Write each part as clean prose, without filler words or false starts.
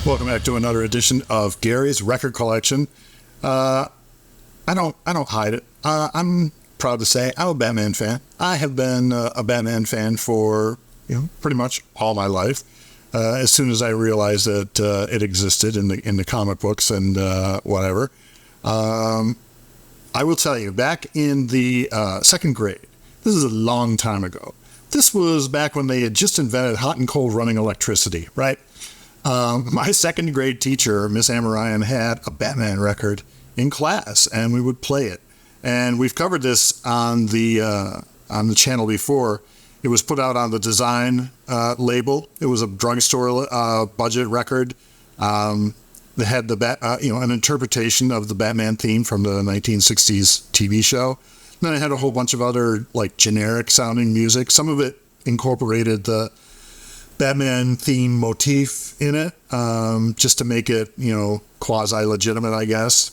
Welcome back to another edition of Gary's Record Collection. I don't hide it. I'm proud to say I'm a Batman fan. I have been a Batman fan for pretty much all my life. As soon as I realized that it existed in the comic books and whatever. I will tell you, back in the second grade, this is a long time ago. This was back when they had just invented hot and cold running electricity, right? My second grade teacher, Miss Amarian, had a Batman record in class, and we would play it. And we've covered this on the channel before. It was put out on the Design label. It was a drugstore budget record. They had an interpretation of the Batman theme from the 1960s TV show. And then it had a whole bunch of other like generic sounding music. Some of it incorporated the Batman theme motif in it, just to make it, quasi-legitimate, I guess.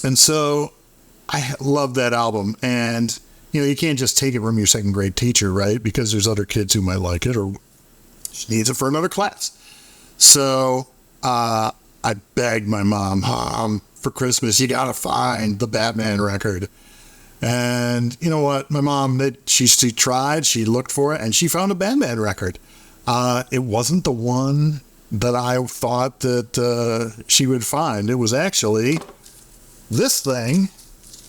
And so I love that album. And, you can't just take it from your second grade teacher, right? Because there's other kids who might like it or she needs it for another class. So I begged my mom, for Christmas, you got to find the Batman record. And you know what? My mom, she tried, she looked for it, and she found a Batman record. It wasn't the one that I thought that she would find. It was actually this thing,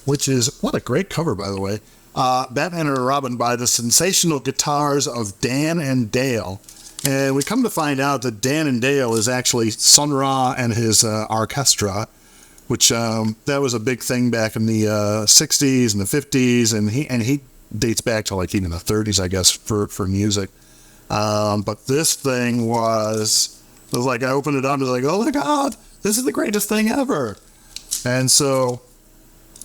which is, what a great cover, by the way, Batman and Robin by the Sensational Guitars of Dan and Dale. And we come to find out that Dan and Dale is actually Sun Ra and his orchestra, which that was a big thing back in the 60s and the 50s, and he dates back to like even the 30s, I guess, for music. But this thing was like, I opened it up and was like, oh my God, this is the greatest thing ever. And so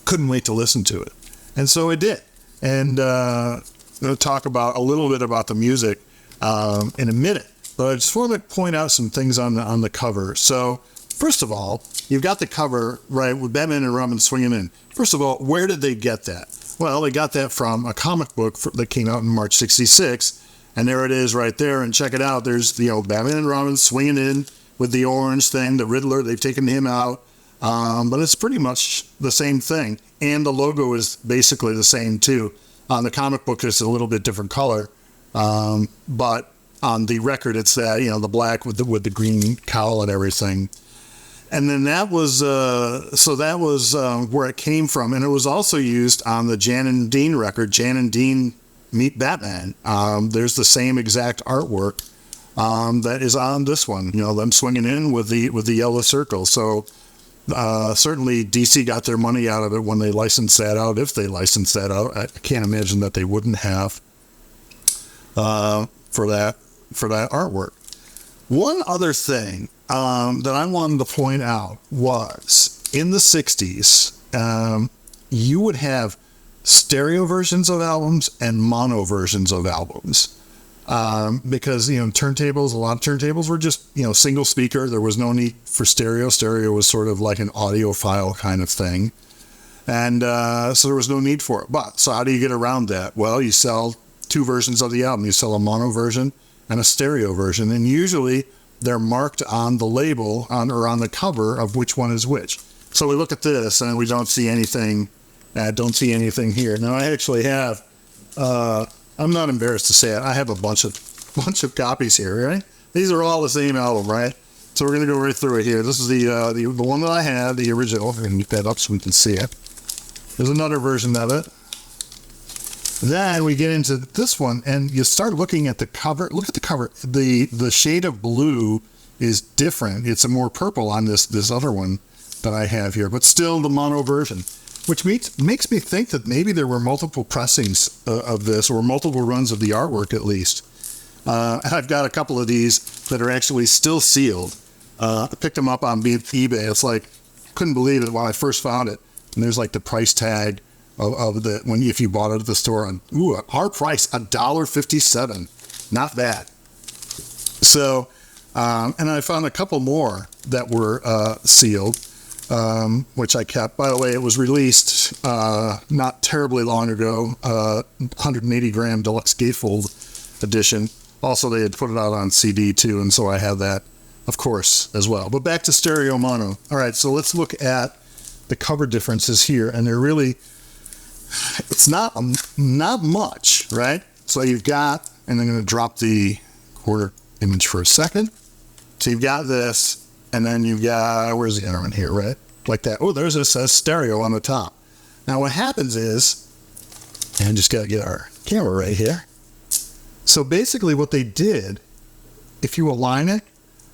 couldn't wait to listen to it. And so I did. And I'm going to talk about a little bit about the music in a minute. But I just want to point out some things on the cover. So first of all, you've got the cover, right, with Batman and Robin swinging in. First of all, where did they get that? Well, they got that from a comic book that came out in March 66. And there it is right there. And check it out. There's, Batman and Robin swinging in with the orange thing, the Riddler. They've taken him out. But it's pretty much the same thing. And the logo is basically the same, too. On the comic book, it's a little bit different color. But on the record, it's that, the black with the green cowl and everything. And then that was where it came from. And it was also used on the Jan and Dean record, Jan and Dean Meet Batman. There's the same exact artwork that is on this one. Them swinging in with the yellow circle. So certainly DC got their money out of it when they licensed that out. If they licensed that out, I can't imagine that they wouldn't have for that artwork. One other thing that I wanted to point out was in the 60s, you would have stereo versions of albums and mono versions of albums. Because, turntables, a lot of turntables were just, single speaker. There was no need for stereo. Stereo was sort of like an audiophile kind of thing. And so there was no need for it. But, so how do you get around that? Well, you sell two versions of the album. You sell a mono version and a stereo version. And usually they're marked on the label or on the cover of which one is which. So we look at this and we don't see anything. Don't see anything here. Now I actually have, I'm not embarrassed to say it, I have a bunch of copies here, right? These are all the same album, right? So we're going to go right through it here. This is the one that I had, the original. I'm going to get that up so we can see it. There's another version of it. Then we get into this one, and you start looking at the cover. Look at the cover. The shade of blue is different. It's a more purple on this other one that I have here, but still the mono version. Which makes me think that maybe there were multiple pressings of this, or multiple runs of the artwork at least. I've got a couple of these that are actually still sealed. I picked them up on eBay. It's like, couldn't believe it when I first found it. And there's like the price tag of if you bought it at the store. And our price, $1.57. Not bad. So, and I found a couple more that were sealed. Which I kept. By the way, it was released not terribly long ago, 180-gram deluxe gatefold edition. Also, they had put it out on CD too, and so I have that of course, as well. But back to stereo mono. All right, so let's look at the cover differences here, and they're really, it's not much, right? So you've got, and I'm going to drop the quarter image for a second. So you've got this, and then you've got, where's the other one here, right? Like that. Oh, there's this stereo on the top. Now what happens is, and just got to get our camera right here. So basically what they did, if you align it,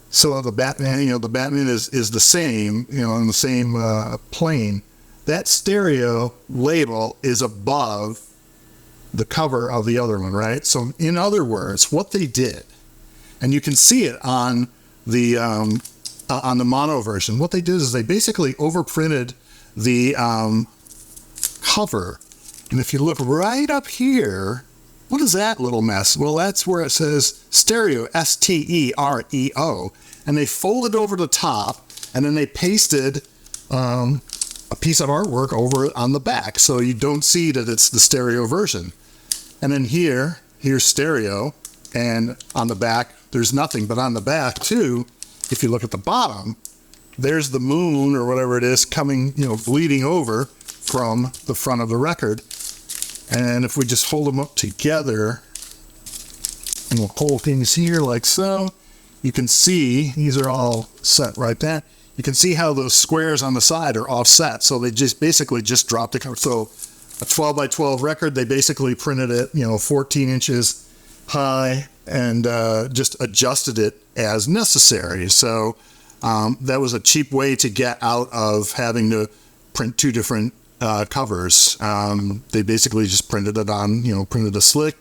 so the Batman, the Batman is the same, on the same plane. That stereo label is above the cover of the other one, right? So in other words, what they did, and you can see it on the mono version, what they did is they basically overprinted the cover. And if you look right up here, what is that little mess? Well, that's where it says stereo, S-T-E-R-E-O. And they folded over the top, and then they pasted a piece of artwork over on the back, so you don't see that it's the stereo version. And then here's stereo, and on the back, there's nothing. But on the back, too, if you look at the bottom, there's the moon or whatever it is coming, bleeding over from the front of the record. And if we just hold them up together, and we'll hold things here like so, you can see these are all set right there. You can see how those squares on the side are offset. So they just basically just dropped the cover. So a 12 by 12 record, they basically printed it, 14 inches high, and just adjusted it as necessary. So that was a cheap way to get out of having to print two different covers. They basically just printed it on, printed a slick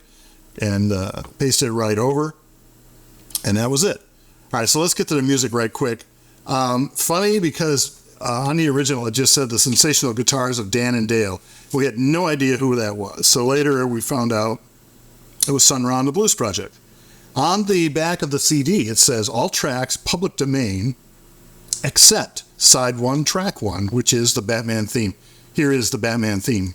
and pasted it right over, and that was it. All right, so let's get to the music right quick. Funny because on the original it just said the sensational guitars of Dan and Dale. We had no idea who that was. So later we found out it was Sun Ra and the Blues Project. On the back of the CD it says all tracks public domain except side 1, track 1, which is the Batman theme. Here is the Batman theme.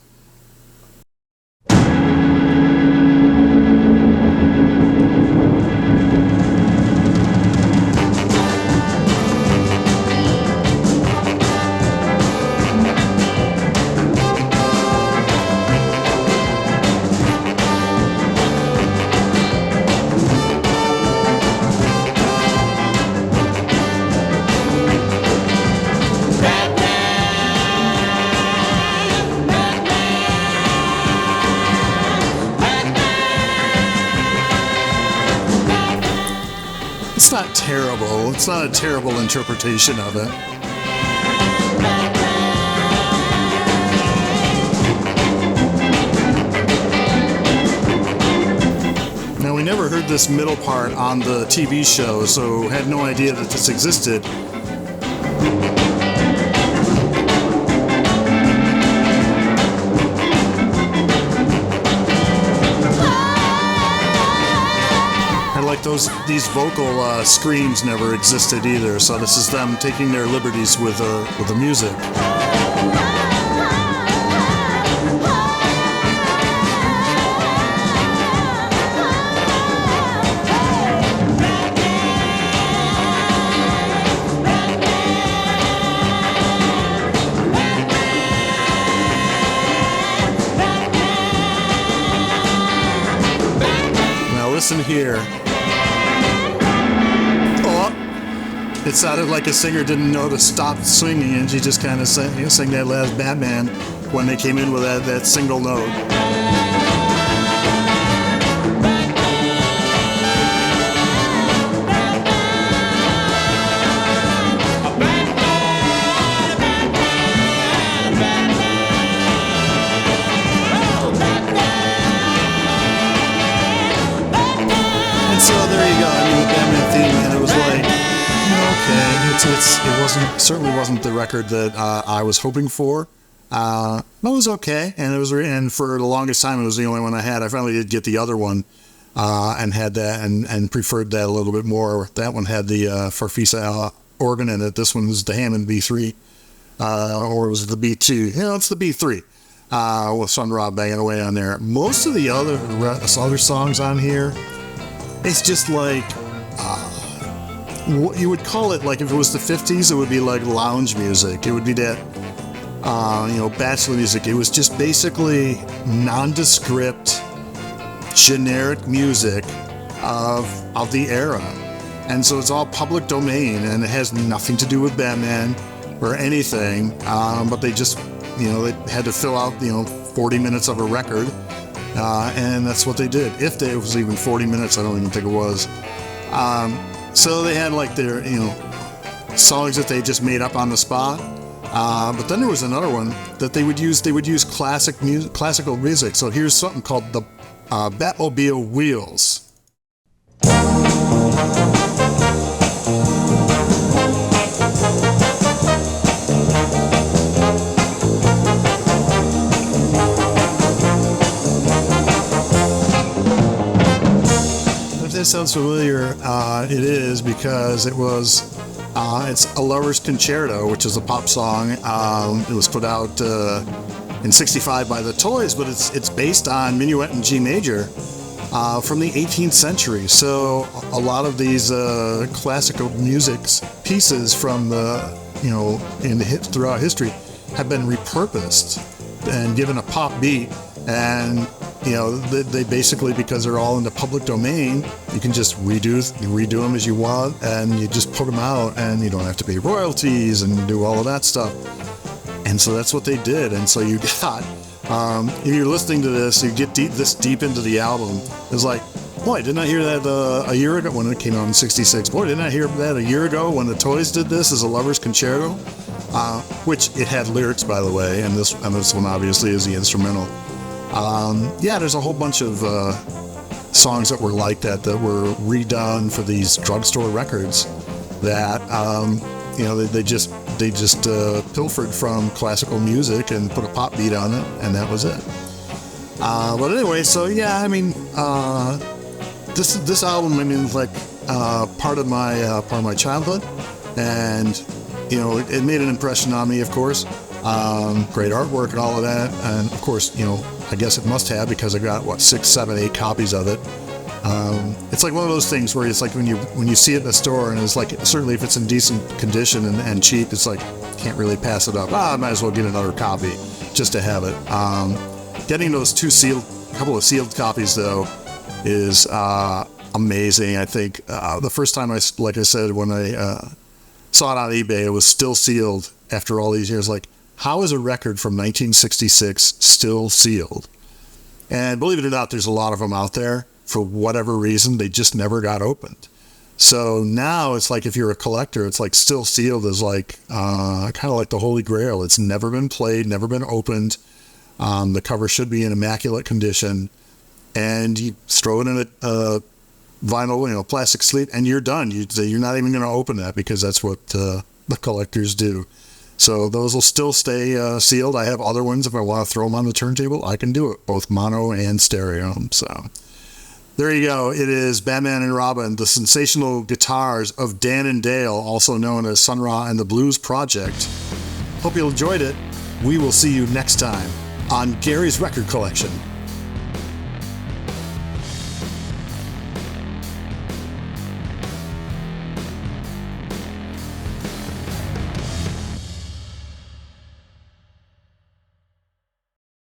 It's not terrible. It's not a terrible interpretation of it. Now, we never heard this middle part on the TV show, so had no idea that this existed. These vocal screams never existed either, so this is them taking their liberties with the music. Now listen here. It sounded like a singer didn't know to stop singing, and she just kind of sang that last Batman when they came in with that single note. And so there you go. I mean, the Batman theme, and it was like, okay, it certainly wasn't the record that I was hoping for. But it was okay, and for the longest time it was the only one I had. I finally did get the other one and had that, and preferred that a little bit more. That one had the Farfisa organ in it. This one was the Hammond B3, or was it the B2? It's the B3 with Sun Ra banging away on there. Most of the other songs on here, it's just like you would call it, like if it was the 50s, it would be like lounge music. It would be that, bachelor music. It was just basically nondescript, generic music of the era. And so it's all public domain, and it has nothing to do with Batman or anything. But they just, they had to fill out, 40 minutes of a record. And that's what they did. If it was even 40 minutes, I don't even think it was. So they had like their, songs that they just made up on the spot. But then there was another one that they would use. They would use classical music. So here's something called the Batmobile Wheels. If that sounds familiar, it is, because it's A Lover's Concerto, which is a pop song. It was put out in '65 by the Toys, but it's based on Minuet in G major from the 18th century. So a lot of these classical music pieces from throughout history have been repurposed and given a pop beat. And they basically, because they're all in the public domain, you can just redo them as you want, and you just put them out, and you don't have to pay royalties and do all of that stuff. And so that's what they did. And so you got, if you're listening to this, you get this deep into the album. It's like, boy, didn't I hear that a year ago when it came out in '66? Boy, didn't I hear that a year ago when the Toys did this as A Lover's Concerto? Which it had lyrics, by the way, and this one obviously is the instrumental. There's a whole bunch of songs that were like that were redone for these drugstore records that they just pilfered from classical music and put a pop beat on it, and that was it. But anyway, so yeah, I mean, this album, I mean, is like part of my childhood, and it made an impression on me, of course. Great artwork and all of that, and of course, I guess it must have, because I got 6, 7, 8 copies of it. It's like one of those things where it's like when you see it in the store, and it's like, certainly if it's in decent condition and cheap, it's like, can't really pass it up. I might as well get another copy just to have it. Getting those couple of sealed copies though is amazing. I think the first time like I said, when I saw it on eBay, it was still sealed after all these years. Like, how is a record from 1966 still sealed? And believe it or not, there's a lot of them out there. For whatever reason, they just never got opened. So now it's like, if you're a collector, it's like still sealed is like kind of like the Holy Grail. It's never been played, never been opened. The cover should be in immaculate condition, and you throw it in a vinyl, plastic sleeve, and you're done. You're not even going to open that, because that's what the collectors do. So those will still stay sealed. I have other ones. If I want to throw them on the turntable, I can do it, both mono and stereo. So there you go. It is Batman and Robin, the sensational guitars of Dan and Dale, also known as Sun Ra and the Blues Project. Hope you enjoyed it. We will see you next time on Gary's Record Collection.